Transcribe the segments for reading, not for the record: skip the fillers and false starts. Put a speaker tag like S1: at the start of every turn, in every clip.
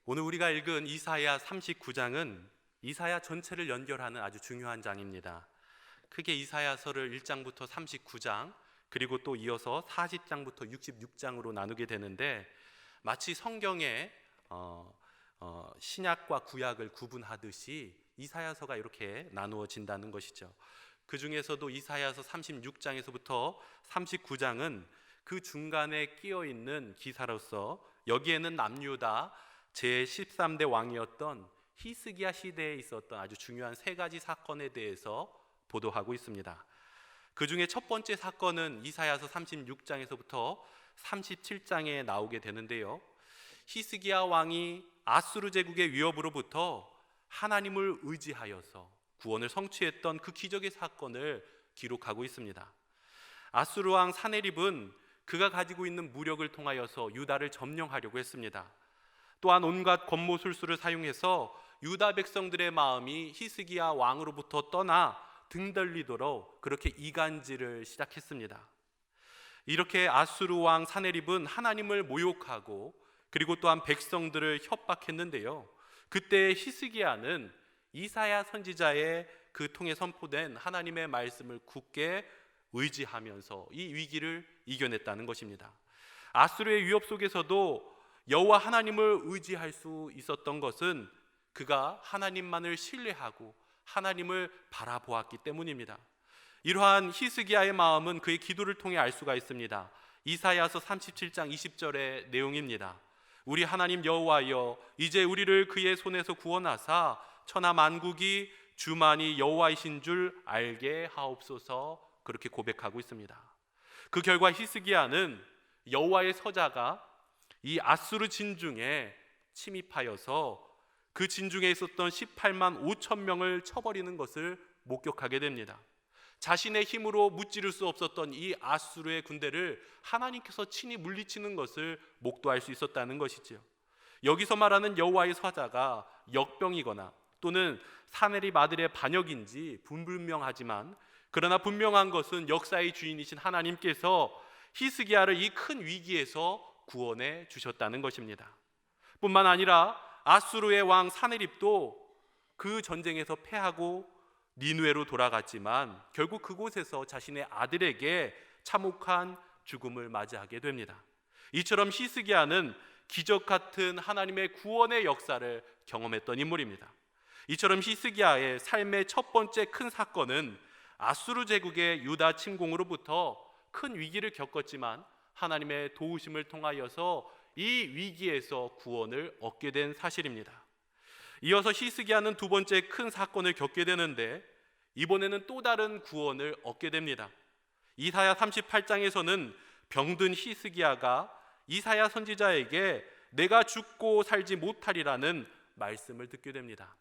S1: 오늘 우리가 읽은 이사야 39장은 이사야 전체를 연결하는 아주 중요한 장입니다. 크게 이사야서를 1장부터 39장 그리고 또 이어서 40장부터 66장으로 나누게 되는데, 마치 성경에 신약과 구약을 구분하듯이 이사야서가 이렇게 나누어진다는 것이죠. 그 중에서도 이사야서 36장에서부터 39장은 그 중간에 끼어 있는 기사로서 여기에는 남유다 제13대 왕이었던 히스기야 시대에 있었던 아주 중요한 세 가지 사건에 대해서 보도하고 있습니다. 그 중에 첫 번째 사건은 이사야서 36장에서부터 37장에 나오게 되는데요, 히스기야 왕이 아수르 제국의 위협으로부터 하나님을 의지하여서 구원을 성취했던 그 기적의 사건을 기록하고 있습니다. 아수르 왕 사네립은 그가 가지고 있는 무력을 통하여서 유다를 점령하려고 했습니다. 또한 온갖 권모술수를 사용해서 유다 백성들의 마음이 히스기야 왕으로부터 떠나 등떨리도록 그렇게 이간질을 시작했습니다. 이렇게 아수르 왕 사네립은 하나님을 모욕하고 그리고 또한 백성들을 협박했는데요, 그때 히스기야는 이사야 선지자의 그 통해 선포된 하나님의 말씀을 굳게 의지하면서 이 위기를 이겨냈다는 것입니다. 아수르의 위협 속에서도 여호와 하나님을 의지할 수 있었던 것은 그가 하나님만을 신뢰하고 하나님을 바라보았기 때문입니다. 이러한 히스기야의 마음은 그의 기도를 통해 알 수가 있습니다. 이사야서 37장 20절의 내용입니다. 우리 하나님 여호와여, 이제 우리를 그의 손에서 구원하사 천하 만국이 주만이 여호와이신 줄 알게 하옵소서, 그렇게 고백하고 있습니다. 그 결과 히스기야는 여호와의 서자가 이 아수르 진중에 침입하여서 그 진중에 있었던 18만 5천 명을 쳐버리는 것을 목격하게 됩니다. 자신의 힘으로 무찌를 수 없었던 이 아수르의 군대를 하나님께서 친히 물리치는 것을 목도할 수 있었다는 것이죠. 여기서 말하는 여호와의 서자가 역병이거나 또는 사네립 아들의 반역인지 불분명하지만, 그러나 분명한 것은 역사의 주인이신 하나님께서 히스기야를 이 큰 위기에서 구원해 주셨다는 것입니다. 뿐만 아니라 아수르의 왕 사네립도 그 전쟁에서 패하고 니누에로 돌아갔지만 결국 그곳에서 자신의 아들에게 참혹한 죽음을 맞이하게 됩니다. 이처럼 히스기야는 기적 같은 하나님의 구원의 역사를 경험했던 인물입니다. 이처럼 히스기야의 삶의 첫 번째 큰 사건은 아수르 제국의 유다 침공으로부터 큰 위기를 겪었지만 하나님의 도우심을 통하여서 이 위기에서 구원을 얻게 된 사실입니다. 이어서 히스기야는 두 번째 큰 사건을 겪게 되는데, 이번에는 또 다른 구원을 얻게 됩니다. 이사야 38장에서는 병든 히스기야가 이사야 선지자에게 내가 죽고 살지 못하리라는 말씀을 듣게 됩니다.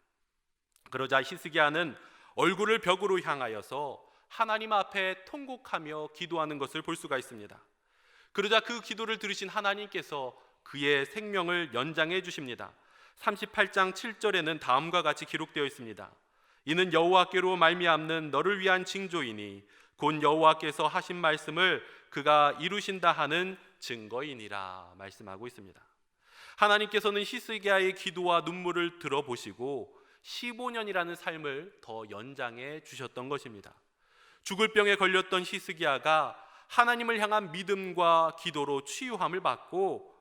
S1: 그러자 히스기야는 얼굴을 벽으로 향하여서 하나님 앞에 통곡하며 기도하는 것을 볼 수가 있습니다. 그러자 그 기도를 들으신 하나님께서 그의 생명을 연장해 주십니다. 38장 7절에는 다음과 같이 기록되어 있습니다. 이는 여호와께로 말미암는 너를 위한 징조이니 곧 여호와께서 하신 말씀을 그가 이루신다 하는 증거이니라 말씀하고 있습니다. 하나님께서는 히스기야의 기도와 눈물을 들어보시고 15년이라는 삶을 더 연장해 주셨던 것입니다. 죽을 병에 걸렸던 히스기야가 하나님을 향한 믿음과 기도로 치유함을 받고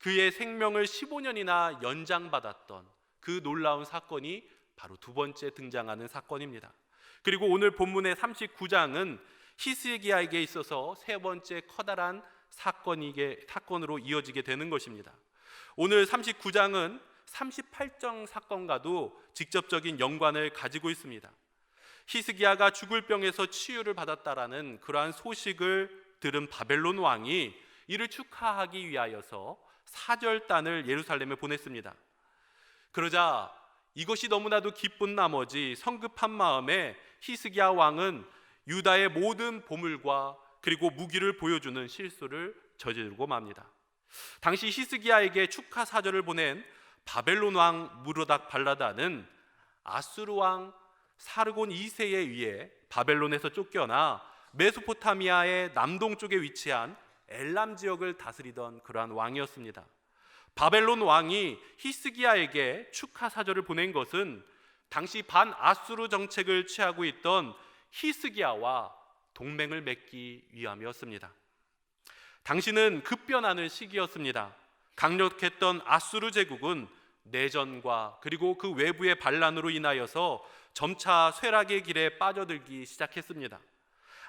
S1: 그의 생명을 15년이나 연장받았던 그 놀라운 사건이 바로 두 번째 등장하는 사건입니다. 그리고 오늘 본문의 39장은 히스기야에게 있어서 세 번째 커다란 사건으로 이어지게 되는 것입니다. 오늘 39장은 38장 사건과도 직접적인 연관을 가지고 있습니다. 히스기야가 죽을 병에서 치유를 받았다라는 그러한 소식을 들은 바벨론 왕이 이를 축하하기 위하여서 사절단을 예루살렘에 보냈습니다. 그러자 이것이 너무나도 기쁜 나머지 성급한 마음에 히스기야 왕은 유다의 모든 보물과 그리고 무기를 보여주는 실수를 저지르고 맙니다. 당시 히스기야에게 축하 사절을 보낸 바벨론 왕 무로닥 발라다는 아수르 왕 사르곤 2세에 의해 바벨론에서 쫓겨나 메소포타미아의 남동쪽에 위치한 엘람 지역을 다스리던 그러한 왕이었습니다. 바벨론 왕이 히스기야에게 축하 사절을 보낸 것은 당시 반아수르 정책을 취하고 있던 히스기야와 동맹을 맺기 위함이었습니다. 당시는 급변하는 시기였습니다. 강력했던 아수르 제국은 내전과 그리고 그 외부의 반란으로 인하여서 점차 쇠락의 길에 빠져들기 시작했습니다.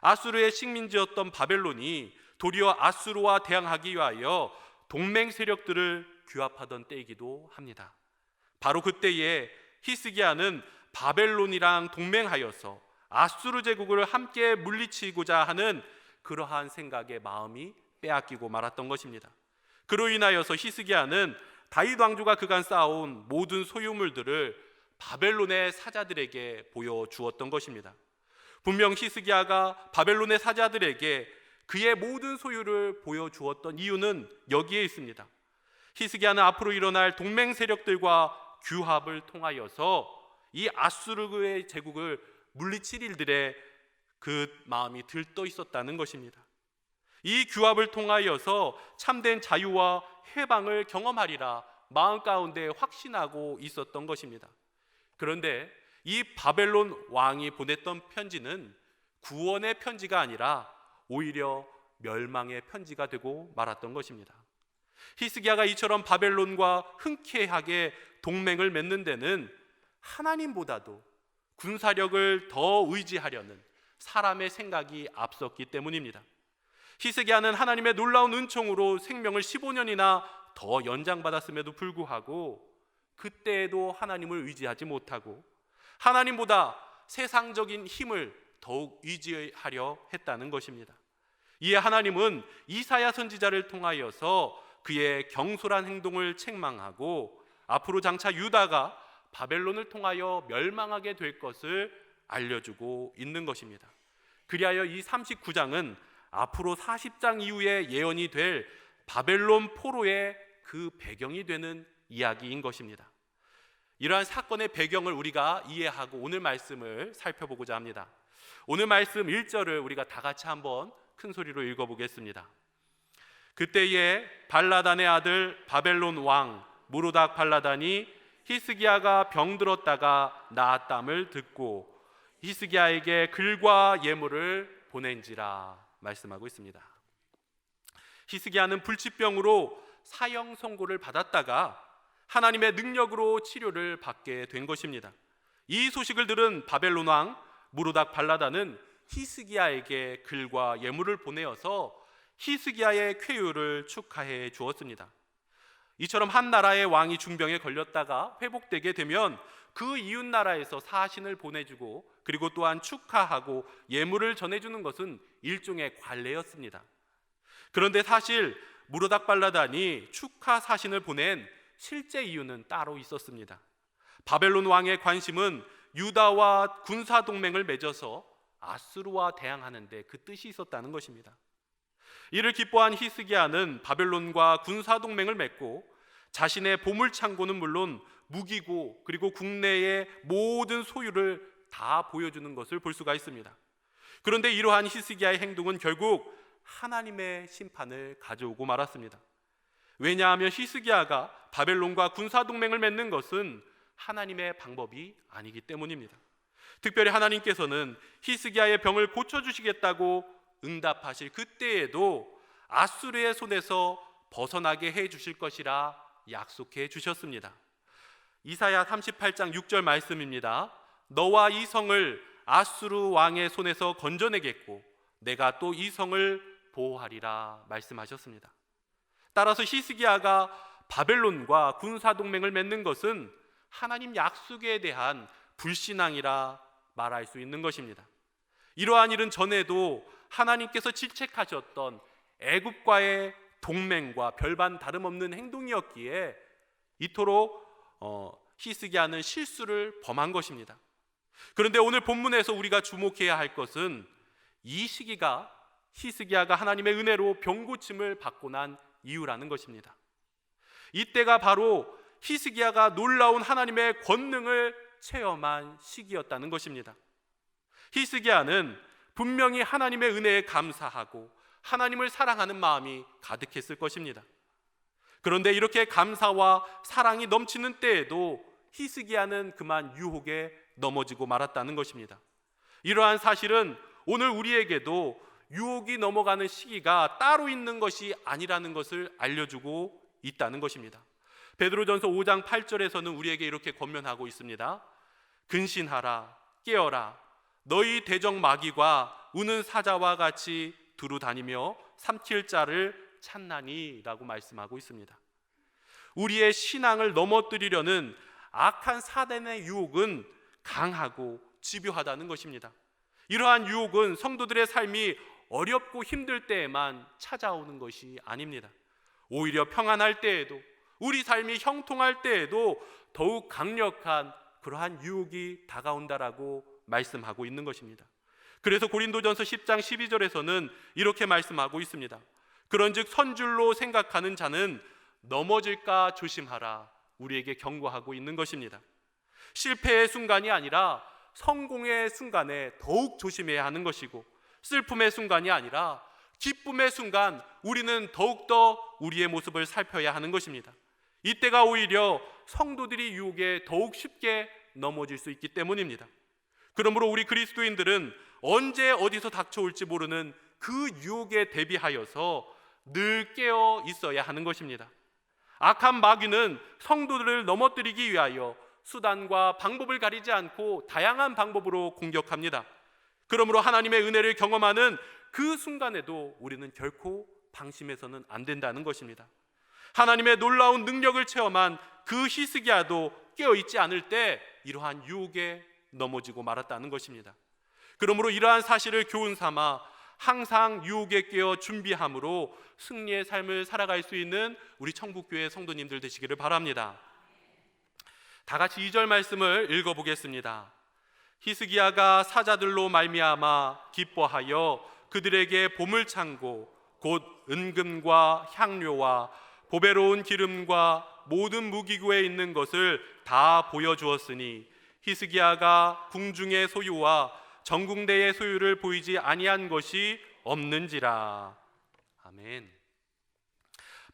S1: 아수르의 식민지였던 바벨론이 도리어 아수르와 대항하기 위하여 동맹 세력들을 규합하던 때이기도 합니다. 바로 그때에 히스기야는 바벨론이랑 동맹하여서 아수르 제국을 함께 물리치고자 하는 그러한 생각에 마음이 빼앗기고 말았던 것입니다. 그로 인하여서 히스기야는 다윗 왕조가 그간 쌓아온 모든 소유물들을 바벨론의 사자들에게 보여주었던 것입니다. 분명 히스기야가 바벨론의 사자들에게 그의 모든 소유를 보여주었던 이유는 여기에 있습니다. 히스기야는 앞으로 일어날 동맹 세력들과 규합을 통하여서 이 아수르의 제국을 물리칠 일들에 그 마음이 들떠 있었다는 것입니다. 이 규합을 통하여서 참된 자유와 해방을 경험하리라 마음 가운데 확신하고 있었던 것입니다. 그런데 이 바벨론 왕이 보냈던 편지는 구원의 편지가 아니라 오히려 멸망의 편지가 되고 말았던 것입니다. 히스기야가 이처럼 바벨론과 흔쾌하게 동맹을 맺는 데는 하나님보다도 군사력을 더 의지하려는 사람의 생각이 앞섰기 때문입니다. 히스기야는 하나님의 놀라운 은총으로 생명을 15년이나 더 연장받았음에도 불구하고 그때에도 하나님을 의지하지 못하고 하나님보다 세상적인 힘을 더욱 의지하려 했다는 것입니다. 이에 하나님은 이사야 선지자를 통하여서 그의 경솔한 행동을 책망하고 앞으로 장차 유다가 바벨론을 통하여 멸망하게 될 것을 알려주고 있는 것입니다. 그리하여 이 39장은 앞으로 40장 이후에 예언이 될 바벨론 포로의 그 배경이 되는 이야기인 것입니다. 이러한 사건의 배경을 우리가 이해하고 오늘 말씀을 살펴보고자 합니다. 오늘 말씀 1절을 우리가 다 같이 한번 큰 소리로 읽어보겠습니다. 그때에 발라단의 아들 바벨론 왕 무로닥 발라단이 히스기야가 병들었다가 나았담을 듣고 히스기야에게 글과 예물을 보낸지라 말씀하고 있습니다. 히스기야는 불치병으로 사형 선고를 받았다가 하나님의 능력으로 치료를 받게 된 것입니다. 이 소식을 들은 바벨론 왕 무로닥 발라단은 히스기야에게 글과 예물을 보내어서 히스기야의 쾌유를 축하해 주었습니다. 이처럼 한 나라의 왕이 중병에 걸렸다가 회복되게 되면 그 이웃 나라에서 사신을 보내주고 그리고 또한 축하하고 예물을 전해주는 것은 일종의 관례였습니다. 그런데 사실 무로닥 발라단이 축하 사신을 보낸 실제 이유는 따로 있었습니다. 바벨론 왕의 관심은 유다와 군사 동맹을 맺어서 아수르와 대항하는 데 그 뜻이 있었다는 것입니다. 이를 기뻐한 히스기야는 바벨론과 군사 동맹을 맺고 자신의 보물 창고는 물론 무기고 그리고 국내의 모든 소유를 다 보여주는 것을 볼 수가 있습니다. 그런데 이러한 히스기야의 행동은 결국 하나님의 심판을 가져오고 말았습니다. 왜냐하면 히스기야가 바벨론과 군사 동맹을 맺는 것은 하나님의 방법이 아니기 때문입니다. 특별히 하나님께서는 히스기야의 병을 고쳐주시겠다고 응답하실 그때에도 아수르의 손에서 벗어나게 해주실 것이라 약속해 주셨습니다. 이사야 38장 6절 말씀입니다. 너와 이 성을 아수르 왕의 손에서 건져내겠고 내가 또 이 성을 보호하리라 말씀하셨습니다. 따라서 히스기야가 바벨론과 군사동맹을 맺는 것은 하나님 약속에 대한 불신앙이라 말할 수 있는 것입니다. 이러한 일은 전에도 하나님께서 질책하셨던 애굽과의 동맹과 별반 다름없는 행동이었기에 이토록 히스기야는 실수를 범한 것입니다. 그런데 오늘 본문에서 우리가 주목해야 할 것은 이 시기가 히스기야가 하나님의 은혜로 병고침을 받고 난 이유라는 것입니다. 이때가 바로 히스기야가 놀라운 하나님의 권능을 체험한 시기였다는 것입니다. 히스기야는 분명히 하나님의 은혜에 감사하고 하나님을 사랑하는 마음이 가득했을 것입니다. 그런데 이렇게 감사와 사랑이 넘치는 때에도 히스기야는 그만 유혹에 넘어지고 말았다는 것입니다. 이러한 사실은 오늘 우리에게도 유혹이 넘어가는 시기가 따로 있는 것이 아니라는 것을 알려주고 있다는 것입니다. 베드로전서 5장 8절에서는 우리에게 이렇게 권면하고 있습니다. 근신하라, 깨어라. 너희 대적 마귀가 우는 사자와 같이 두루 다니며 삼킬 자를 찾나니 라고 말씀하고 있습니다. 우리의 신앙을 넘어뜨리려는 악한 사단의 유혹은 강하고 집요하다는 것입니다. 이러한 유혹은 성도들의 삶이 어렵고 힘들 때에만 찾아오는 것이 아닙니다. 오히려 평안할 때에도, 우리 삶이 형통할 때에도 더욱 강력한 그러한 유혹이 다가온다라고 말씀하고 있는 것입니다. 그래서 고린도전서 10장 12절에서는 이렇게 말씀하고 있습니다. 그런즉 선줄로 생각하는 자는 넘어질까 조심하라, 우리에게 경고하고 있는 것입니다. 실패의 순간이 아니라 성공의 순간에 더욱 조심해야 하는 것이고, 슬픔의 순간이 아니라 기쁨의 순간 우리는 더욱더 우리의 모습을 살펴야 하는 것입니다. 이때가 오히려 성도들이 유혹에 더욱 쉽게 넘어질 수 있기 때문입니다. 그러므로 우리 그리스도인들은 언제 어디서 닥쳐올지 모르는 그 유혹에 대비하여서 늘 깨어 있어야 하는 것입니다. 악한 마귀는 성도들을 넘어뜨리기 위하여 수단과 방법을 가리지 않고 다양한 방법으로 공격합니다. 그러므로 하나님의 은혜를 경험하는 그 순간에도 우리는 결코 방심해서는 안 된다는 것입니다. 하나님의 놀라운 능력을 체험한 그 히스기야도 깨어있지 않을 때 이러한 유혹에 넘어지고 말았다는 것입니다. 그러므로 이러한 사실을 교훈 삼아 항상 유혹에 깨어 준비함으로 승리의 삶을 살아갈 수 있는 우리 천국교회 성도님들 되시기를 바랍니다. 다 같이 2절 말씀을 읽어보겠습니다. 히스기야가 사자들로 말미암아 기뻐하여 그들에게 보물창고 곧 은금과 향료와 보배로운 기름과 모든 무기고에 있는 것을 다 보여주었으니 히스기야가 궁중의 소유와 전궁대의 소유를 보이지 아니한 것이 없는지라. 아멘.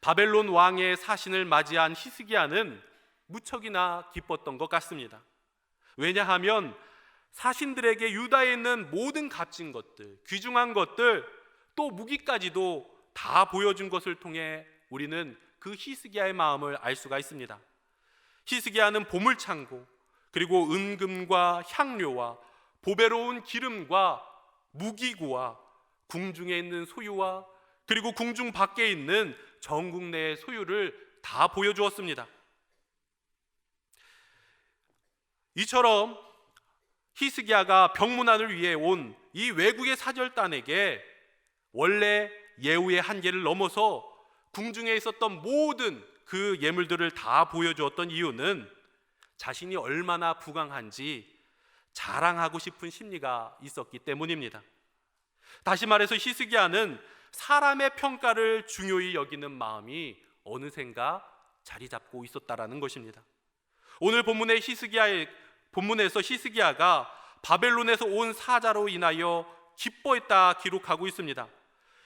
S1: 바벨론 왕의 사신을 맞이한 히스기야는 무척이나 기뻤던 것 같습니다. 왜냐하면 사신들에게 유다에 있는 모든 값진 것들, 귀중한 것들, 또 무기까지도 다 보여준 것을 통해 우리는 그 히스기야의 마음을 알 수가 있습니다. 히스기야는 보물창고, 그리고 은금과 향료와 보배로운 기름과 무기고와 궁중에 있는 소유와 그리고 궁중 밖에 있는 전국 내의 소유를 다 보여주었습니다. 이처럼 히스기야가 병문안을 위해 온 이 외국의 사절단에게 원래 예우의 한계를 넘어서 궁중에 있었던 모든 그 예물들을 다 보여주었던 이유는 자신이 얼마나 부강한지 자랑하고 싶은 심리가 있었기 때문입니다. 다시 말해서 히스기야는 사람의 평가를 중요히 여기는 마음이 어느샌가 자리 잡고 있었다라는 것입니다. 오늘 본문에서 히스기야가 바벨론에서 온 사자로 인하여 기뻐했다 기록하고 있습니다.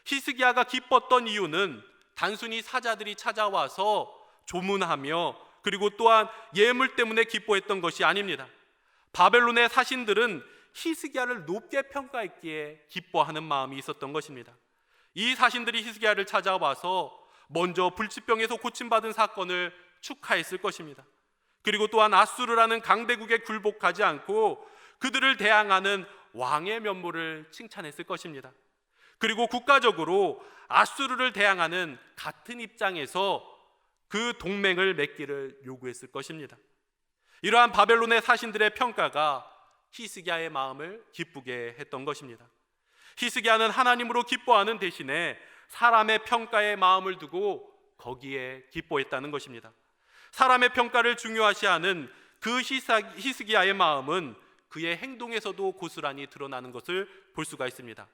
S1: 히스기야가 기뻤던 이유는 단순히 사자들이 찾아와서 조문하며 그리고 또한 예물 때문에 기뻐했던 것이 아닙니다. 바벨론의 사신들은 히스기야를 높게 평가했기에 기뻐하는 마음이 있었던 것입니다. 이 사신들이 히스기야를 찾아와서 먼저 불치병에서 고침받은 사건을 축하했을 것입니다. 그리고 또한 아수르라는 강대국에 굴복하지 않고 그들을 대항하는 왕의 면모를 칭찬했을 것입니다. 그리고 국가적으로 아수르를 대항하는 같은 입장에서 그 동맹을 맺기를 요구했을 것입니다. 이러한 바벨론의 사신들의 평가가 히스기야의 마음을 기쁘게 했던 것입니다. 히스기야는 하나님으로 기뻐하는 대신에 사람의 평가에 마음을 두고 거기에 기뻐했다는 것입니다. 사람의 평가를 중요시하는 그 히스기야의 마음은 그의 행동에서도 고스란히 드러나는 것을 볼 수가 있습니다.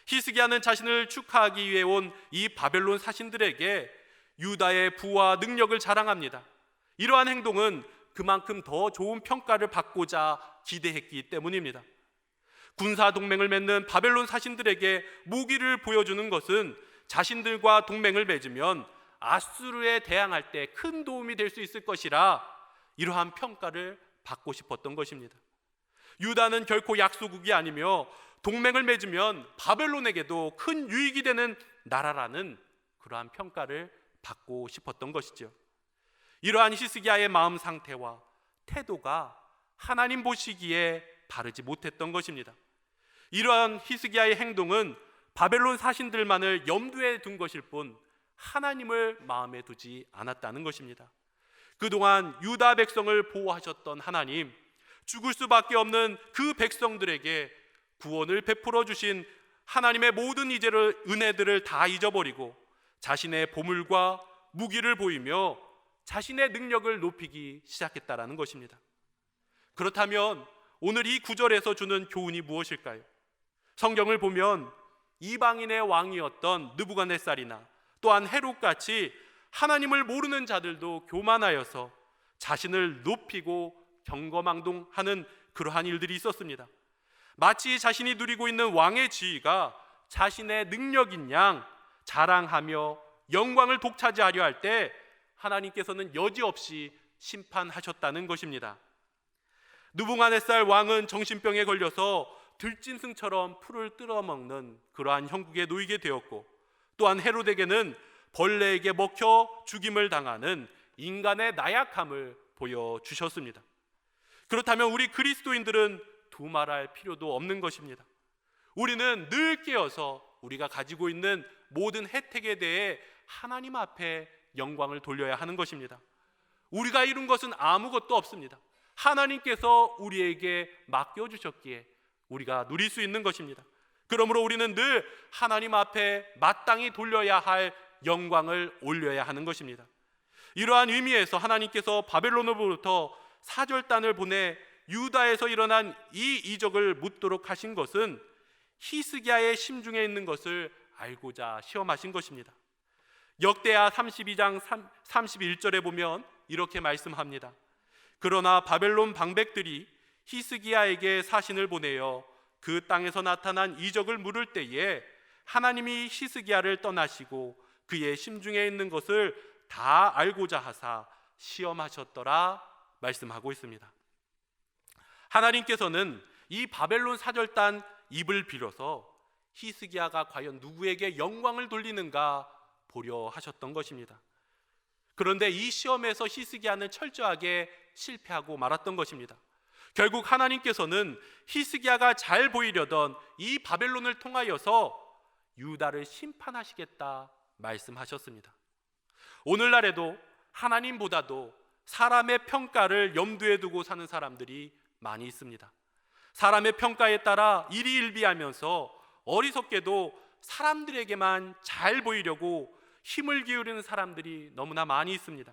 S1: 히스기야는 자신을 축하하기 위해 온 이 바벨론 사신들에게 유다의 부와 능력을 자랑합니다. 이러한 행동은 그만큼 더 좋은 평가를 받고자 기대했기 때문입니다. 군사 동맹을 맺는 바벨론 사신들에게 무기를 보여주는 것은 자신들과 동맹을 맺으면 아수르에 대항할 때 큰 도움이 될 수 있을 것이라 이러한 평가를 받고 싶었던 것입니다. 유다는 결코 약소국이 아니며 동맹을 맺으면 바벨론에게도 큰 유익이 되는 나라라는 그러한 평가를 받고 싶었던 것이죠. 이러한 히스기야의 마음 상태와 태도가 하나님 보시기에 바르지 못했던 것입니다. 이러한 히스기야의 행동은 바벨론 사신들만을 염두에 둔 것일 뿐 하나님을 마음에 두지 않았다는 것입니다. 그동안 유다 백성을 보호하셨던 하나님, 죽을 수밖에 없는 그 백성들에게 구원을 베풀어 주신 하나님의 모든 은혜들을 다 잊어버리고 자신의 보물과 무기를 보이며 자신의 능력을 높이기 시작했다라는 것입니다. 그렇다면 오늘 이 구절에서 주는 교훈이 무엇일까요? 성경을 보면 이방인의 왕이었던 느부갓네살이나 또한 헤롯같이 하나님을 모르는 자들도 교만하여서 자신을 높이고 경거망동하는 그러한 일들이 있었습니다. 마치 자신이 누리고 있는 왕의 지위가 자신의 능력인 양 자랑하며 영광을 독차지하려 할 때 하나님께서는 여지없이 심판하셨다는 것입니다. 느부갓네살 왕은 정신병에 걸려서 들짐승처럼 풀을 뜯어먹는 그러한 형국에 놓이게 되었고, 또한 헤롯에게는 벌레에게 먹혀 죽임을 당하는 인간의 나약함을 보여주셨습니다. 그렇다면 우리 그리스도인들은 두말할 필요도 없는 것입니다. 우리는 늘 깨어서 우리가 가지고 있는 모든 혜택에 대해 하나님 앞에 영광을 돌려야 하는 것입니다. 우리가 이룬 것은 아무것도 없습니다. 하나님께서 우리에게 맡겨주셨기에 우리가 누릴 수 있는 것입니다. 그러므로 우리는 늘 하나님 앞에 마땅히 돌려야 할 영광을 올려야 하는 것입니다. 이러한 의미에서 하나님께서 바벨론으로부터 사절단을 보내 유다에서 일어난 이 이적을 묻도록 하신 것은 히스기야의 심중에 있는 것을 알고자 시험하신 것입니다. 역대하 32장 31절에 보면 이렇게 말씀합니다. 그러나 바벨론 방백들이 히스기야에게 사신을 보내어 그 땅에서 나타난 이적을 물을 때에 하나님이 히스기야를 떠나시고 그의 심중에 있는 것을 다 알고자 하사 시험하셨더라 말씀하고 있습니다. 하나님께서는 이 바벨론 사절단 입을 빌어서 히스기야가 과연 누구에게 영광을 돌리는가 보려 하셨던 것입니다. 그런데 이 시험에서 히스기야는 철저하게 실패하고 말았던 것입니다. 결국 하나님께서는 히스기야가 잘 보이려던 이 바벨론을 통하여서 유다를 심판하시겠다 말씀하셨습니다. 오늘날에도 하나님보다도 사람의 평가를 염두에 두고 사는 사람들이 많이 있습니다. 사람의 평가에 따라 일희일비하면서 어리석게도 사람들에게만 잘 보이려고 힘을 기울이는 사람들이 너무나 많이 있습니다.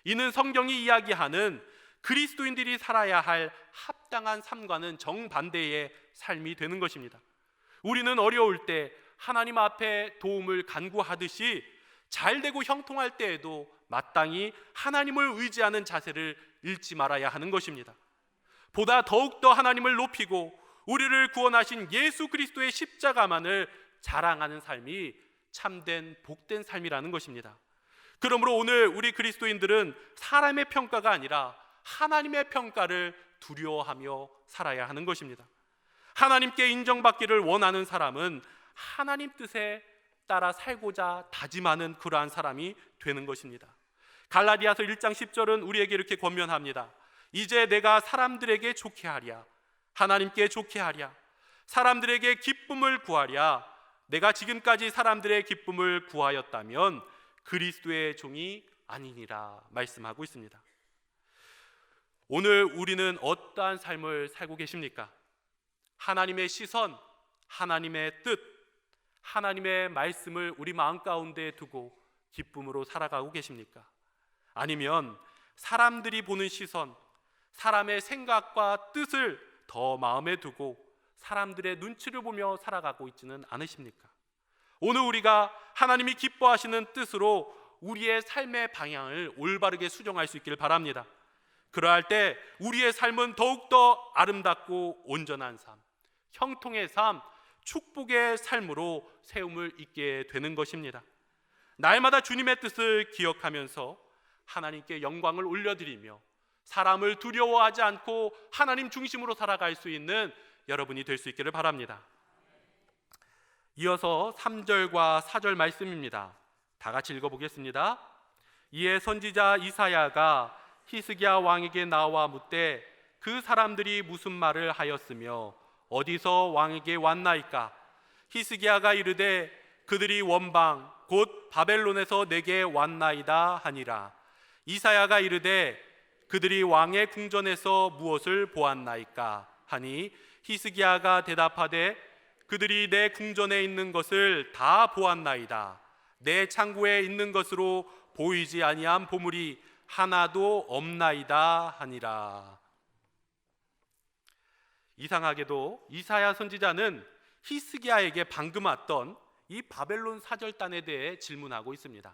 S1: 이는 성경이 이야기하는 그리스도인들이 살아야 할 합당한 삶과는 정반대의 삶이 되는 것입니다. 우리는 어려울 때 하나님 앞에 도움을 간구하듯이 잘되고 형통할 때에도 마땅히 하나님을 의지하는 자세를 잃지 말아야 하는 것입니다. 보다 더욱더 하나님을 높이고 우리를 구원하신 예수 그리스도의 십자가만을 자랑하는 삶이 참된 복된 삶이라는 것입니다. 그러므로 오늘 우리 그리스도인들은 사람의 평가가 아니라 하나님의 평가를 두려워하며 살아야 하는 것입니다. 하나님께 인정받기를 원하는 사람은 하나님 뜻에 따라 살고자 다짐하는 그러한 사람이 되는 것입니다. 갈라디아서 1장 10절은 우리에게 이렇게 권면합니다. 이제 내가 사람들에게 좋게 하랴, 하나님께 좋게 하랴, 사람들에게 기쁨을 구하랴. 내가 지금까지 사람들의 기쁨을 구하였다면 그리스도의 종이 아니니라 말씀하고 있습니다. 오늘 우리는 어떠한 삶을 살고 계십니까? 하나님의 시선, 하나님의 뜻, 하나님의 말씀을 우리 마음 가운데 두고 기쁨으로 살아가고 계십니까? 아니면 사람들이 보는 시선, 사람의 생각과 뜻을 더 마음에 두고 사람들의 눈치를 보며 살아가고 있지는 않으십니까? 오늘 우리가 하나님이 기뻐하시는 뜻으로 우리의 삶의 방향을 올바르게 수정할 수 있기를 바랍니다. 그러할 때 우리의 삶은 더욱더 아름답고 온전한 삶, 형통의 삶, 축복의 삶으로 세움을 잇게 되는 것입니다. 날마다 주님의 뜻을 기억하면서 하나님께 영광을 올려드리며 사람을 두려워하지 않고 하나님 중심으로 살아갈 수 있는 여러분이 될 수 있기를 바랍니다. 이어서 3절과 4절 말씀입니다. 다 같이 읽어보겠습니다. 이에 선지자 이사야가 히스기야 왕에게 나와 묻되 그 사람들이 무슨 말을 하였으며 어디서 왕에게 왔나이까? 히스기야가 이르되 그들이 원방 곧 바벨론에서 내게 왔나이다 하니라. 이사야가 이르되 그들이 왕의 궁전에서 무엇을 보았나이까 하니 히스기야가 대답하되 그들이 내 궁전에 있는 것을 다 보았나이다. 내 창고에 있는 것으로 보이지 아니한 보물이 하나도 없나이다 하니라. 이상하게도 이사야 선지자는 히스기야에게 방금 왔던 이 바벨론 사절단에 대해 질문하고 있습니다.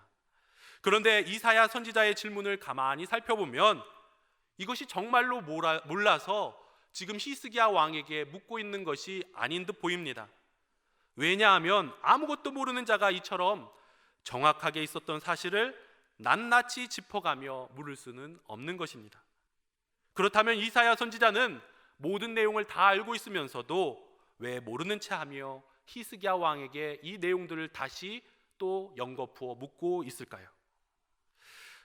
S1: 그런데 이사야 선지자의 질문을 가만히 살펴보면 이것이 정말로 몰라서 지금 히스기야 왕에게 묻고 있는 것이 아닌 듯 보입니다. 왜냐하면 아무것도 모르는 자가 이처럼 정확하게 있었던 사실을 낱낱이 짚어가며 물을 수는 없는 것입니다. 그렇다면 이사야 선지자는 모든 내용을 다 알고 있으면서도 왜 모르는 채 하며 히스기야 왕에게 이 내용들을 다시 또 연거푸어 묻고 있을까요?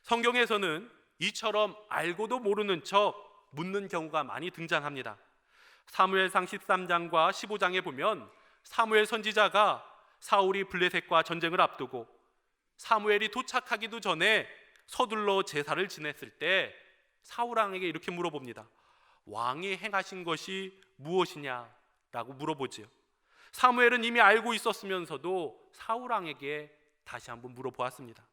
S1: 성경에서는 이처럼 알고도 모르는 척 묻는 경우가 많이 등장합니다. 사무엘상 13장과 15장에 보면 사무엘 선지자가 사울이 블레셋과 전쟁을 앞두고 사무엘이 도착하기도 전에 서둘러 제사를 지냈을 때 사울 왕에게 이렇게 물어봅니다. 왕이 행하신 것이 무엇이냐라고 물어보지요. 사무엘은 이미 알고 있었으면서도 사울 왕에게 다시 한번 물어보았습니다.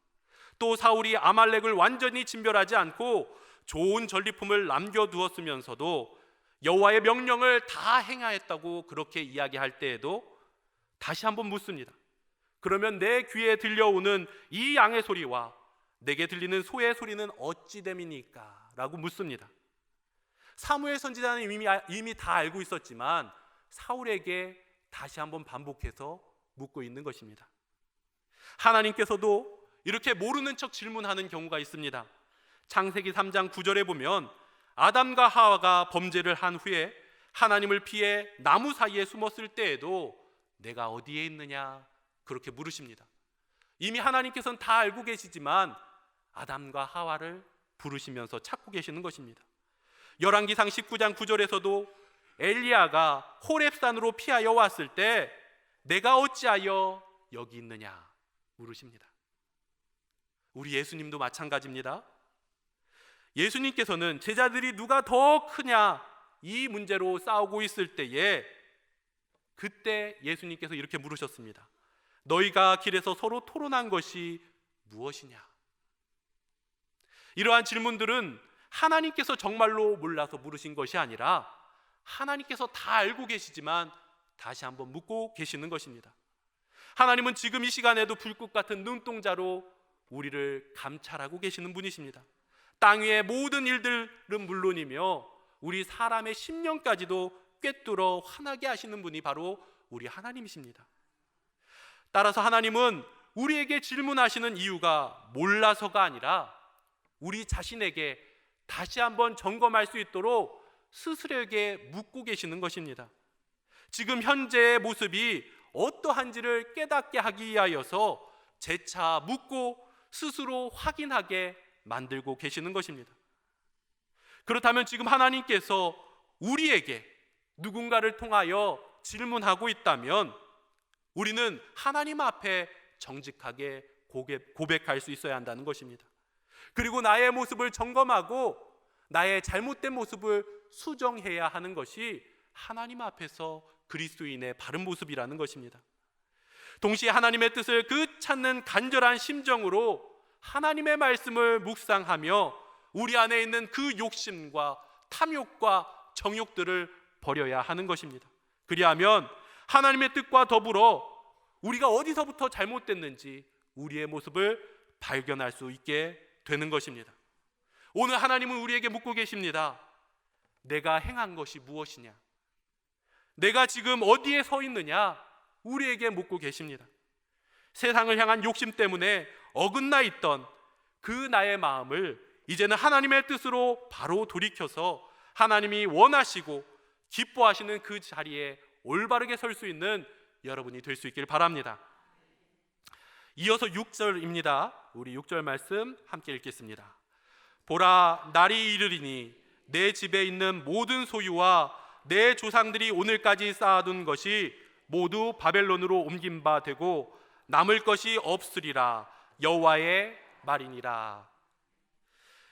S1: 또 사울이 아말렉을 완전히 진멸하지 않고 좋은 전리품을 남겨두었으면서도 여호와의 명령을 다 행하였다고 그렇게 이야기할 때에도 다시 한번 묻습니다. 그러면 내 귀에 들려오는 이 양의 소리와 내게 들리는 소의 소리는 어찌 됨이니까? 라고 묻습니다. 사무엘 선지자는 이미 다 알고 있었지만 사울에게 다시 한번 반복해서 묻고 있는 것입니다. 하나님께서도 이렇게 모르는 척 질문하는 경우가 있습니다. 창세기 3장 9절에 보면 아담과 하와가 범죄를 한 후에 하나님을 피해 나무 사이에 숨었을 때에도 내가 어디에 있느냐 그렇게 물으십니다. 이미 하나님께서는 다 알고 계시지만 아담과 하와를 부르시면서 찾고 계시는 것입니다. 열왕기상 19장 9절에서도 엘리야가 호렙산으로 피하여 왔을 때 내가 어찌하여 여기 있느냐 물으십니다. 우리 예수님도 마찬가지입니다. 예수님께서는 제자들이 누가 더 크냐 이 문제로 싸우고 있을 때에 그때 예수님께서 이렇게 물으셨습니다. 너희가 길에서 서로 토론한 것이 무엇이냐? 이러한 질문들은 하나님께서 정말로 몰라서 물으신 것이 아니라 하나님께서 다 알고 계시지만 다시 한번 묻고 계시는 것입니다. 하나님은 지금 이 시간에도 불꽃 같은 눈동자로 우리를 감찰하고 계시는 분이십니다. 땅 위의 모든 일들은 물론이며 우리 사람의 심령까지도 꿰뚫어 환하게 하시는 분이 바로 우리 하나님이십니다. 따라서 하나님은 우리에게 질문하시는 이유가 몰라서가 아니라 우리 자신에게 다시 한번 점검할 수 있도록 스스로에게 묻고 계시는 것입니다. 지금 현재의 모습이 어떠한지를 깨닫게 하기 위하여서 재차 묻고 스스로 확인하게 만들고 계시는 것입니다. 그렇다면 지금 하나님께서 우리에게 누군가를 통하여 질문하고 있다면 우리는 하나님 앞에 정직하게 고백할 수 있어야 한다는 것입니다. 그리고 나의 모습을 점검하고 나의 잘못된 모습을 수정해야 하는 것이 하나님 앞에서 그리스도인의 바른 모습이라는 것입니다. 동시에 하나님의 뜻을 찾는 간절한 심정으로 하나님의 말씀을 묵상하며 우리 안에 있는 그 욕심과 탐욕과 정욕들을 버려야 하는 것입니다. 그리하면 하나님의 뜻과 더불어 우리가 어디서부터 잘못됐는지 우리의 모습을 발견할 수 있게 되는 것입니다. 오늘 하나님은 우리에게 묻고 계십니다. 내가 행한 것이 무엇이냐? 내가 지금 어디에 서 있느냐? 우리에게 묻고 계십니다. 세상을 향한 욕심 때문에 어긋나 있던 그 나의 마음을 이제는 하나님의 뜻으로 바로 돌이켜서 하나님이 원하시고 기뻐하시는 그 자리에 올바르게 설 수 있는 여러분이 될 수 있길 바랍니다. 이어서 6절입니다. 우리 6절 말씀 함께 읽겠습니다. 보라, 날이 이르리니 내 집에 있는 모든 소유와 내 조상들이 오늘까지 쌓아둔 것이 모두 바벨론으로 옮긴 바 되고 남을 것이 없으리라. 여호와의 말이니라.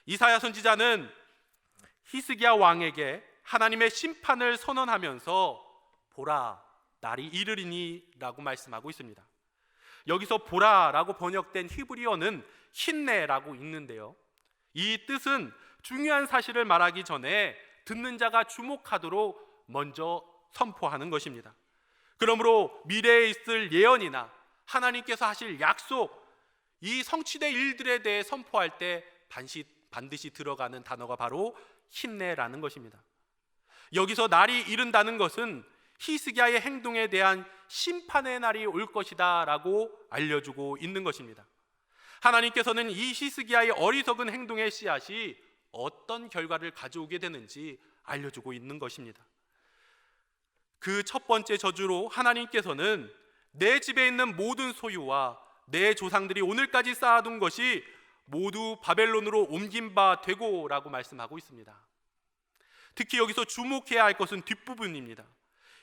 S1: 이사야 선지자는 히스기야 왕에게 하나님의 심판을 선언하면서 보라, 날이 이르리니 라고 말씀하고 있습니다. 여기서 보라라고 번역된 히브리어는 힌네라고 읽는데요, 이 뜻은 중요한 사실을 말하기 전에 듣는 자가 주목하도록 먼저 선포하는 것입니다. 그러므로 미래에 있을 예언이나 하나님께서 하실 약속, 이 성취될 일들에 대해 선포할 때 반드시 들어가는 단어가 바로 힌네라는 것입니다. 여기서 날이 이른다는 것은 히스기야의 행동에 대한 심판의 날이 올 것이다 라고 알려주고 있는 것입니다. 하나님께서는 이 히스기야의 어리석은 행동의 씨앗이 어떤 결과를 가져오게 되는지 알려주고 있는 것입니다. 그 첫 번째 저주로 하나님께서는 내 집에 있는 모든 소유와 내 조상들이 오늘까지 쌓아둔 것이 모두 바벨론으로 옮긴 바 되고 라고 말씀하고 있습니다. 특히 여기서 주목해야 할 것은 뒷부분입니다.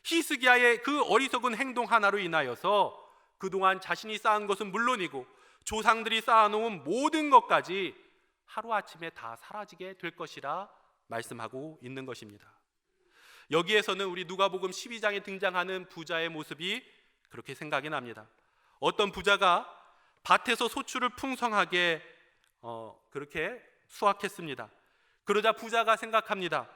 S1: 히스기야의 그 어리석은 행동 하나로 인하여서 그동안 자신이 쌓은 것은 물론이고 조상들이 쌓아놓은 모든 것까지 하루아침에 다 사라지게 될 것이라 말씀하고 있는 것입니다. 여기에서는 우리 누가복음 12장에 등장하는 부자의 모습이 그렇게 생각이 납니다. 어떤 부자가 밭에서 소출을 풍성하게 그렇게 수확했습니다. 그러자 부자가 생각합니다.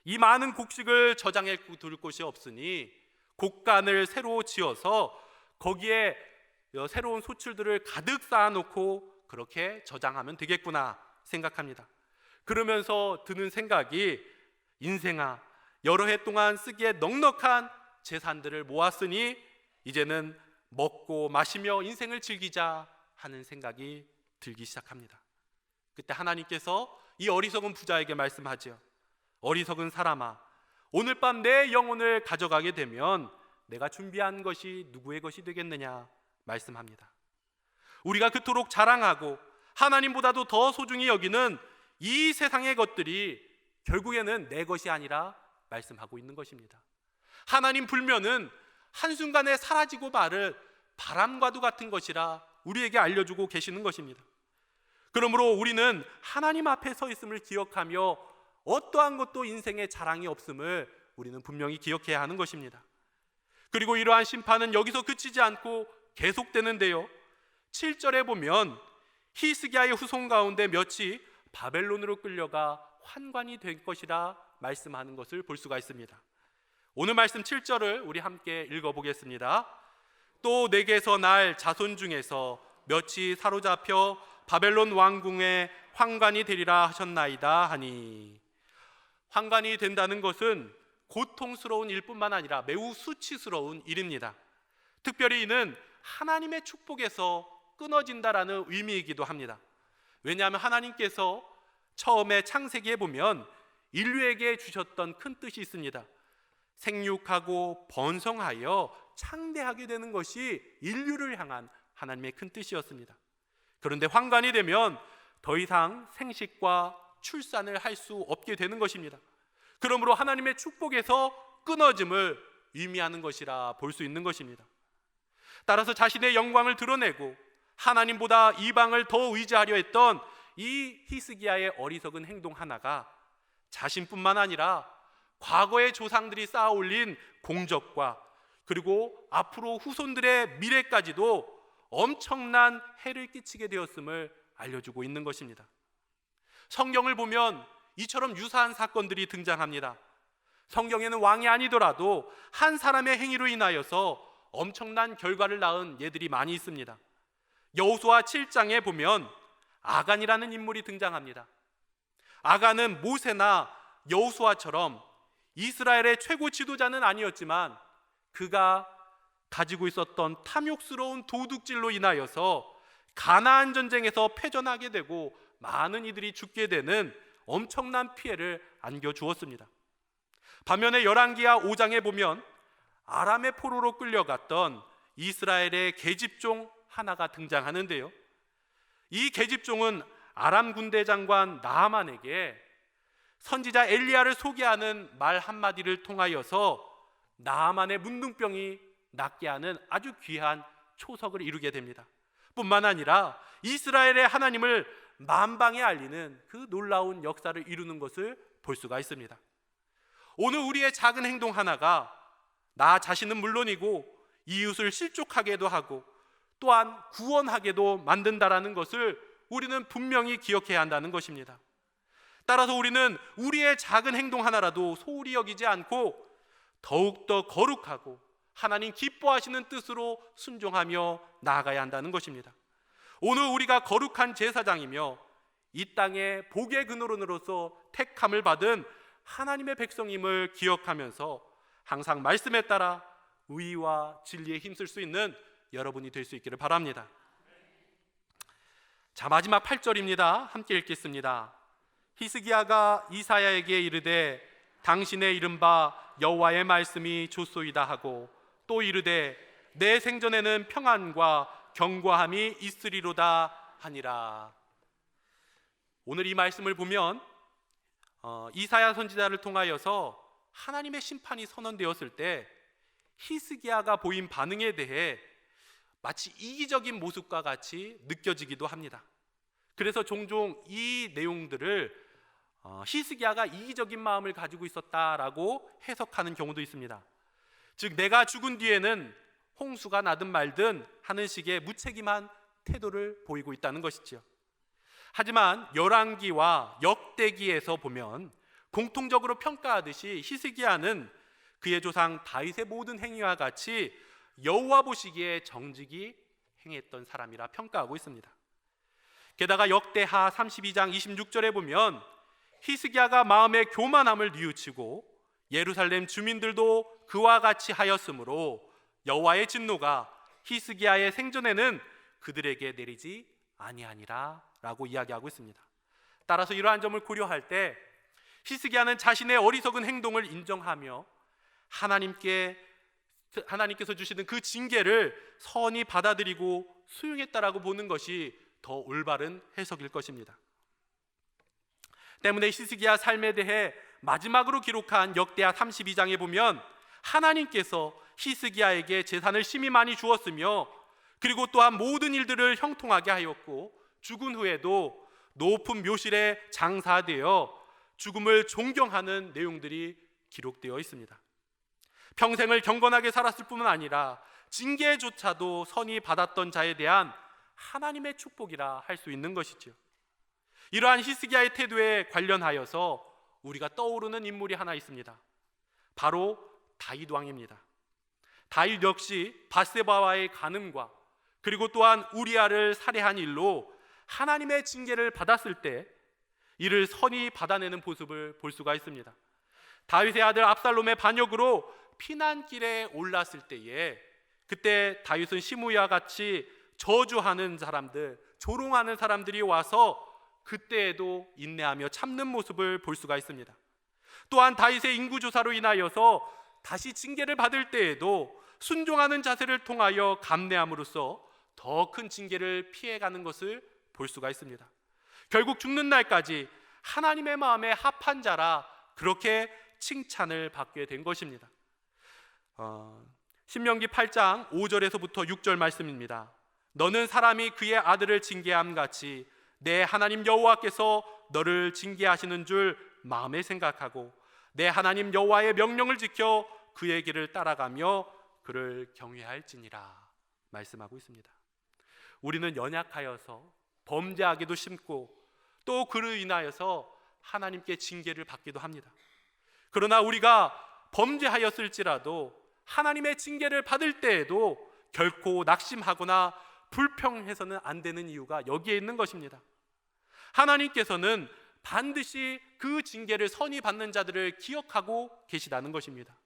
S1: 이 많은 곡식을 저장해 둘 곳이 없으니 곡간을 새로 지어서 거기에 새로운 소출들을 가득 쌓아놓고 그렇게 저장하면 되겠구나 생각합니다. 그러면서 드는 생각이, 인생아, 여러 해 동안 쓰기에 넉넉한 재산들을 모았으니 이제는 먹고 마시며 인생을 즐기자 하는 생각이 들기 시작합니다. 그때 하나님께서 이 어리석은 부자에게 말씀하죠. 어리석은 사람아, 오늘 밤 내 영혼을 가져가게 되면 내가 준비한 것이 누구의 것이 되겠느냐 말씀합니다. 우리가 그토록 자랑하고 하나님보다도 더 소중히 여기는 이 세상의 것들이 결국에는 내 것이 아니라 말씀하고 있는 것입니다. 하나님 불면은 한순간에 사라지고 마를 바람과도 같은 것이라 우리에게 알려주고 계시는 것입니다. 그러므로 우리는 하나님 앞에 서 있음을 기억하며 어떠한 것도 인생에 자랑이 없음을 우리는 분명히 기억해야 하는 것입니다. 그리고 이러한 심판은 여기서 그치지 않고 계속되는데요, 7절에 보면 히스기야의 후손 가운데 몇이 바벨론으로 끌려가 환관이 될 것이라 말씀하는 것을 볼 수가 있습니다. 오늘 말씀 7절을 우리 함께 읽어보겠습니다. 또 내게서 날 자손 중에서 몇이 사로잡혀 바벨론 왕궁에 환관이 되리라 하셨나이다 하니, 환관이 된다는 것은 고통스러운 일뿐만 아니라 매우 수치스러운 일입니다. 특별히 이는 하나님의 축복에서 끊어진다라는 의미이기도 합니다. 왜냐하면 하나님께서 처음에 창세기에 보면 인류에게 주셨던 큰 뜻이 있습니다. 생육하고 번성하여 창대하게 되는 것이 인류를 향한 하나님의 큰 뜻이었습니다. 그런데 환관이 되면 더 이상 생식과 출산을 할 수 없게 되는 것입니다. 그러므로 하나님의 축복에서 끊어짐을 의미하는 것이라 볼 수 있는 것입니다. 따라서 자신의 영광을 드러내고 하나님보다 이방을 더 의지하려 했던 이 히스기야의 어리석은 행동 하나가 자신뿐만 아니라 과거의 조상들이 쌓아 올린 공적과 그리고 앞으로 후손들의 미래까지도 엄청난 해를 끼치게 되었음을 알려주고 있는 것입니다. 성경을 보면 이처럼 유사한 사건들이 등장합니다. 성경에는 왕이 아니더라도 한 사람의 행위로 인하여서 엄청난 결과를 낳은 예들이 많이 있습니다. 여호수아 7장에 보면 아간이라는 인물이 등장합니다. 아간은 모세나 여호수아처럼 이스라엘의 최고 지도자는 아니었지만 그가 가지고 있었던 탐욕스러운 도둑질로 인하여서 가나안 전쟁에서 패전하게 되고 많은 이들이 죽게 되는 엄청난 피해를 안겨주었습니다. 반면에 열왕기하 5장에 보면 아람의 포로로 끌려갔던 이스라엘의 계집종 하나가 등장하는데요, 이 계집종은 아람 군대 장관 나하만에게 선지자 엘리야를 소개하는 말 한마디를 통하여서 나하만의 문둥병이 낫게 하는 아주 귀한 초석을 이루게 됩니다. 뿐만 아니라 이스라엘의 하나님을 만방에 알리는 그 놀라운 역사를 이루는 것을 볼 수가 있습니다. 오늘 우리의 작은 행동 하나가 나 자신은 물론이고 이웃을 실족하게도 하고 또한 구원하게도 만든다라는 것을 우리는 분명히 기억해야 한다는 것입니다. 따라서 우리는 우리의 작은 행동 하나라도 소홀히 여기지 않고 더욱더 거룩하고 하나님 기뻐하시는 뜻으로 순종하며 나아가야 한다는 것입니다. 오늘 우리가 거룩한 제사장이며 이 땅의 복의 근원으로서 택함을 받은 하나님의 백성임을 기억하면서 항상 말씀에 따라 의와 진리에 힘쓸 수 있는 여러분이 될 수 있기를 바랍니다. 자, 마지막 8절입니다. 함께 읽겠습니다. 히스기야가 이사야에게 이르되 당신의 이른바 여호와의 말씀이 좋소이다 하고 또 이르되 내 생전에는 평안과 견고함이 있으리로다 하니라. 오늘 이 말씀을 보면 이사야 선지자를 통하여서 하나님의 심판이 선언되었을 때 히스기야가 보인 반응에 대해 마치 이기적인 모습과 같이 느껴지기도 합니다. 그래서 종종 이 내용들을 히스기야가 이기적인 마음을 가지고 있었다라고 해석하는 경우도 있습니다. 즉 내가 죽은 뒤에는 홍수가 나든 말든 하는 식의 무책임한 태도를 보이고 있다는 것이지요. 하지만 열왕기와 역대기에서 보면 공통적으로 평가하듯이 히스기야는 그의 조상 다윗의 모든 행위와 같이 여호와 보시기에 정직이 행했던 사람이라 평가하고 있습니다. 게다가 역대하 32장 26절에 보면 히스기야가 마음의 교만함을 뉘우치고 예루살렘 주민들도 그와 같이 하였으므로 여호와의 진노가 히스기야의 생전에는 그들에게 내리지 아니하니라 라고 이야기하고 있습니다. 따라서 이러한 점을 고려할 때 히스기야는 자신의 어리석은 행동을 인정하며 하나님께서 주시는 그 징계를 선히 받아들이고 수용했다라고 보는 것이 더 올바른 해석일 것입니다. 때문에 히스기야 삶에 대해 마지막으로 기록한 역대하 32장에 보면 하나님께서 히스기야에게 재산을 심히 많이 주었으며 그리고 또한 모든 일들을 형통하게 하였고 죽은 후에도 높은 묘실에 장사되어 죽음을 존경하는 내용들이 기록되어 있습니다. 평생을 경건하게 살았을 뿐만 아니라 징계조차도 선히 받았던 자에 대한 하나님의 축복이라 할 수 있는 것이죠. 이러한 히스기야의 태도에 관련하여서 우리가 떠오르는 인물이 하나 있습니다. 바로 다윗 왕입니다. 다윗 역시 밧세바와의 간음과 그리고 또한 우리아를 살해한 일로 하나님의 징계를 받았을 때 이를 선히 받아내는 모습을 볼 수가 있습니다. 다윗의 아들 압살롬의 반역으로 피난길에 올랐을 때에 그때 다윗은 시므이와 같이 저주하는 사람들, 조롱하는 사람들이 와서 그때에도 인내하며 참는 모습을 볼 수가 있습니다. 또한 다윗의 인구조사로 인하여서 다시 징계를 받을 때에도 순종하는 자세를 통하여 감내함으로써 더 큰 징계를 피해가는 것을 볼 수가 있습니다. 결국 죽는 날까지 하나님의 마음에 합한 자라 그렇게 칭찬을 받게 된 것입니다. 신명기 8장 5절에서부터 6절 말씀입니다. 너는 사람이 그의 아들을 징계함 같이 내 하나님 여호와께서 너를 징계하시는 줄 마음에 생각하고 내 하나님 여호와의 명령을 지켜 그의 길을 따라가며 그를 경외할지니라 말씀하고 있습니다. 우리는 연약하여서 범죄하기도 쉽고 또 그로 인하여서 하나님께 징계를 받기도 합니다. 그러나 우리가 범죄하였을지라도 하나님의 징계를 받을 때에도 결코 낙심하거나 불평해서는 안 되는 이유가 여기에 있는 것입니다. 하나님께서는 반드시 그 징계를 선히 받는 자들을 기억하고 계시다는 것입니다.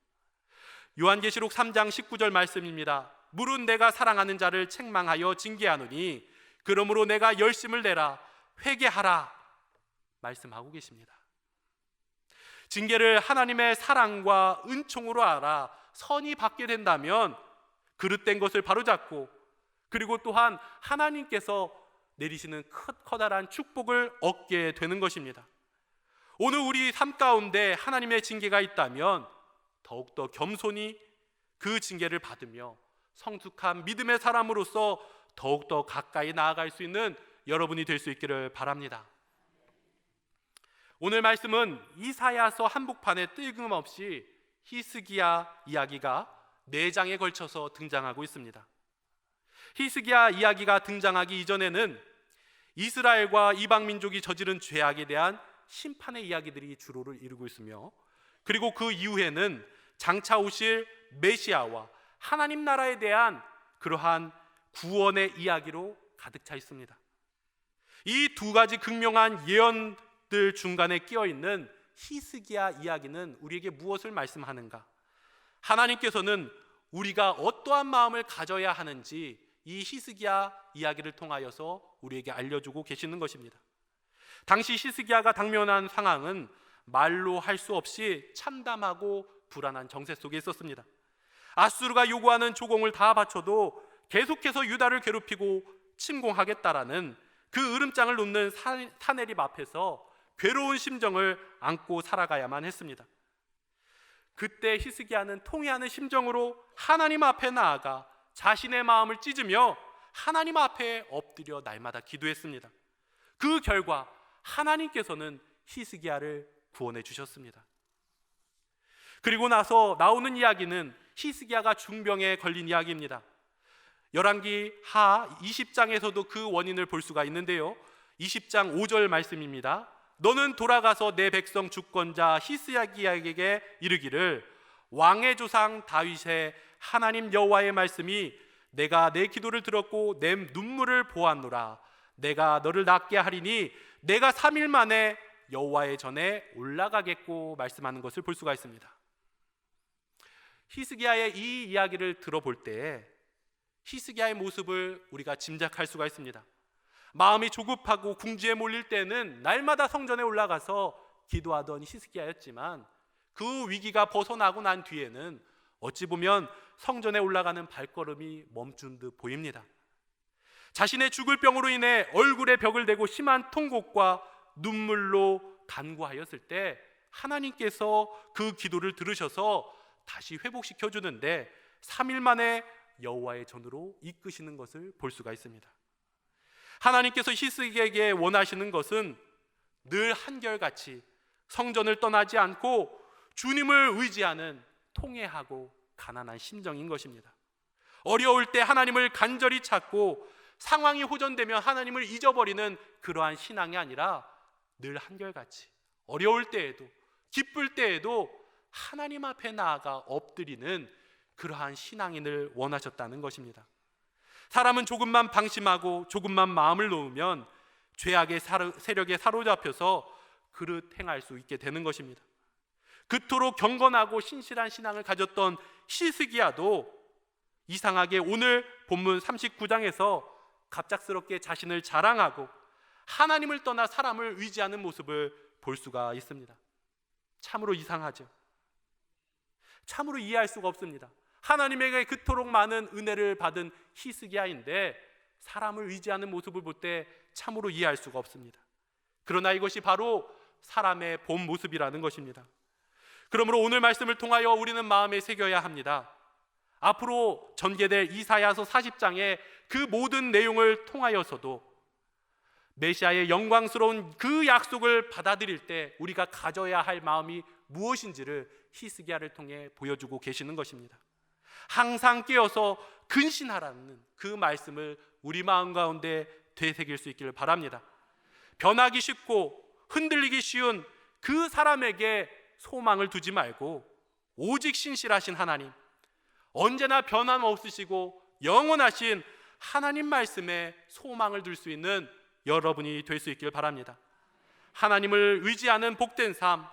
S1: 요한계시록 3장 19절 말씀입니다. 물은 내가 사랑하는 자를 책망하여 징계하노니 그러므로 내가 열심을 내라 회개하라 말씀하고 계십니다. 징계를 하나님의 사랑과 은총으로 알아 선이 받게 된다면 그릇된 것을 바로잡고, 그리고 또한 하나님께서 내리시는 커다란 축복을 얻게 되는 것입니다. 오늘 우리 삶 가운데 하나님의 징계가 있다면 더욱더 겸손히 그 징계를 받으며 성숙한 믿음의 사람으로서 더욱더 가까이 나아갈 수 있는 여러분이 될 수 있기를 바랍니다. 오늘 말씀은 이사야서 한복판에 뜬금없이 히스기야 이야기가 4장에 걸쳐서 등장하고 있습니다. 히스기야 이야기가 등장하기 이전에는 이스라엘과 이방 민족이 저지른 죄악에 대한 심판의 이야기들이 주로를 이루고 있으며, 그리고 그 이후에는 장차 오실 메시아와 하나님 나라에 대한 그러한 구원의 이야기로 가득 차 있습니다. 이 두 가지 극명한 예언들 중간에 끼어 있는 히스기야 이야기는 우리에게 무엇을 말씀하는가? 하나님께서는 우리가 어떠한 마음을 가져야 하는지 이 히스기야 이야기를 통하여서 우리에게 알려주고 계시는 것입니다. 당시 히스기야가 당면한 상황은 말로 할 수 없이 참담하고 불안한 정세 속에 있었습니다. 아수르가 요구하는 조공을 다 바쳐도 계속해서 유다를 괴롭히고 침공하겠다라는 그 으름장을 놓는 사내립 앞에서 괴로운 심정을 안고 살아가야만 했습니다. 그때 히스기야는 통회하는 심정으로 하나님 앞에 나아가 자신의 마음을 찢으며 하나님 앞에 엎드려 날마다 기도했습니다. 그 결과 하나님께서는 히스기야를 구원해 주셨습니다. 그리고 나서 나오는 이야기는 히스기야가 중병에 걸린 이야기입니다. 열왕기 하 20장에서도 그 원인을 볼 수가 있는데요, 20장 5절 말씀입니다. 너는 돌아가서 내 백성 주권자 히스기야에게 이르기를 왕의 조상 다윗의 하나님 여호와의 말씀이 내가 내 기도를 들었고 내 눈물을 보았노라. 내가 너를 낫게 하리니 내가 3일 만에 여호와의 전에 올라가겠고 말씀하는 것을 볼 수가 있습니다. 히스기야의 이 이야기를 들어볼 때 히스기야의 모습을 우리가 짐작할 수가 있습니다. 마음이 조급하고 궁지에 몰릴 때는 날마다 성전에 올라가서 기도하던 히스기야였지만 그 위기가 벗어나고 난 뒤에는 어찌 보면 성전에 올라가는 발걸음이 멈춘 듯 보입니다. 자신의 죽을 병으로 인해 얼굴에 벽을 대고 심한 통곡과 눈물로 간구하였을 때 하나님께서 그 기도를 들으셔서 다시 회복시켜 주는데 3일 만에 여호와의 전으로 이끄시는 것을 볼 수가 있습니다. 하나님께서 히스기야에게 원하시는 것은 늘 한결같이 성전을 떠나지 않고 주님을 의지하는 통회하고 가난한 심정인 것입니다. 어려울 때 하나님을 간절히 찾고 상황이 호전되면 하나님을 잊어버리는 그러한 신앙이 아니라 늘 한결같이 어려울 때에도 기쁠 때에도 하나님 앞에 나아가 엎드리는 그러한 신앙인을 원하셨다는 것입니다. 사람은 조금만 방심하고 조금만 마음을 놓으면 죄악의 세력에 사로잡혀서 그릇 행할 수 있게 되는 것입니다. 그토록 경건하고 신실한 신앙을 가졌던 히스기야도 이상하게 오늘 본문 39장에서 갑작스럽게 자신을 자랑하고 하나님을 떠나 사람을 의지하는 모습을 볼 수가 있습니다. 참으로 이상하죠. 참으로 이해할 수가 없습니다. 하나님에게 그토록 많은 은혜를 받은 히스기야인데 사람을 의지하는 모습을 볼 때 참으로 이해할 수가 없습니다. 그러나 이것이 바로 사람의 본 모습이라는 것입니다. 그러므로 오늘 말씀을 통하여 우리는 마음에 새겨야 합니다. 앞으로 전개될 이사야서 40장의 그 모든 내용을 통하여서도 메시아의 영광스러운 그 약속을 받아들일 때 우리가 가져야 할 마음이 무엇인지를 히스기야를 통해 보여주고 계시는 것입니다. 항상 깨어서 근신하라는 그 말씀을 우리 마음 가운데 되새길 수 있기를 바랍니다. 변하기 쉽고 흔들리기 쉬운 그 사람에게 소망을 두지 말고 오직 신실하신 하나님, 언제나 변함없으시고 영원하신 하나님 말씀에 소망을 둘 수 있는 여러분이 될 수 있기를 바랍니다. 하나님을 의지하는 복된 삶,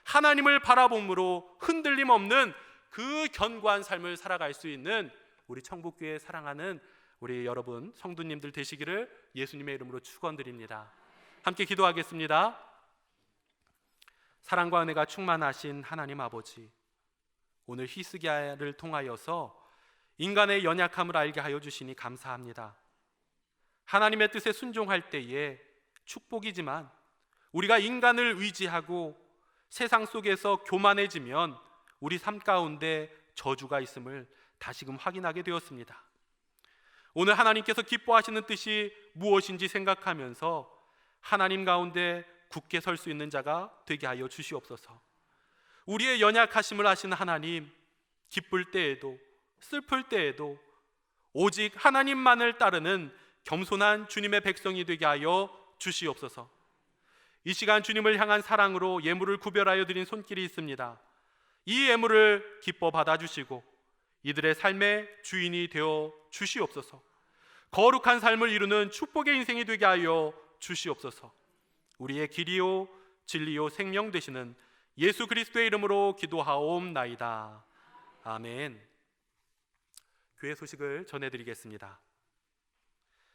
S1: 하나님을 바라봄으로 흔들림 없는 그 견고한 삶을 살아갈 수 있는 우리 천국교회 사랑하는 우리 여러분 성도님들 되시기를 예수님의 이름으로 축원드립니다. 함께 기도하겠습니다. 사랑과 은혜가 충만하신 하나님 아버지, 오늘 히스기야를 통하여서 인간의 연약함을 알게 하여 주시니 감사합니다. 하나님의 뜻에 순종할 때에 축복이지만 우리가 인간을 의지하고 세상 속에서 교만해지면 우리 삶 가운데 저주가 있음을 다시금 확인하게 되었습니다. 오늘 하나님께서 기뻐하시는 뜻이 무엇인지 생각하면서 하나님 가운데 굳게 설 수 있는 자가 되게 하여 주시옵소서. 우리의 연약하심을 아시는 하나님, 기쁠 때에도 슬플 때에도 오직 하나님만을 따르는 겸손한 주님의 백성이 되게 하여 주시옵소서. 이 시간 주님을 향한 사랑으로 예물을 구별하여 드린 손길이 있습니다. 이 예물을 기뻐 받아주시고 이들의 삶의 주인이 되어 주시옵소서. 거룩한 삶을 이루는 축복의 인생이 되게 하여 주시옵소서. 우리의 길이요 진리요 생명 되시는 예수 그리스도의 이름으로 기도하옵나이다. 아멘. 교회 소식을 전해드리겠습니다.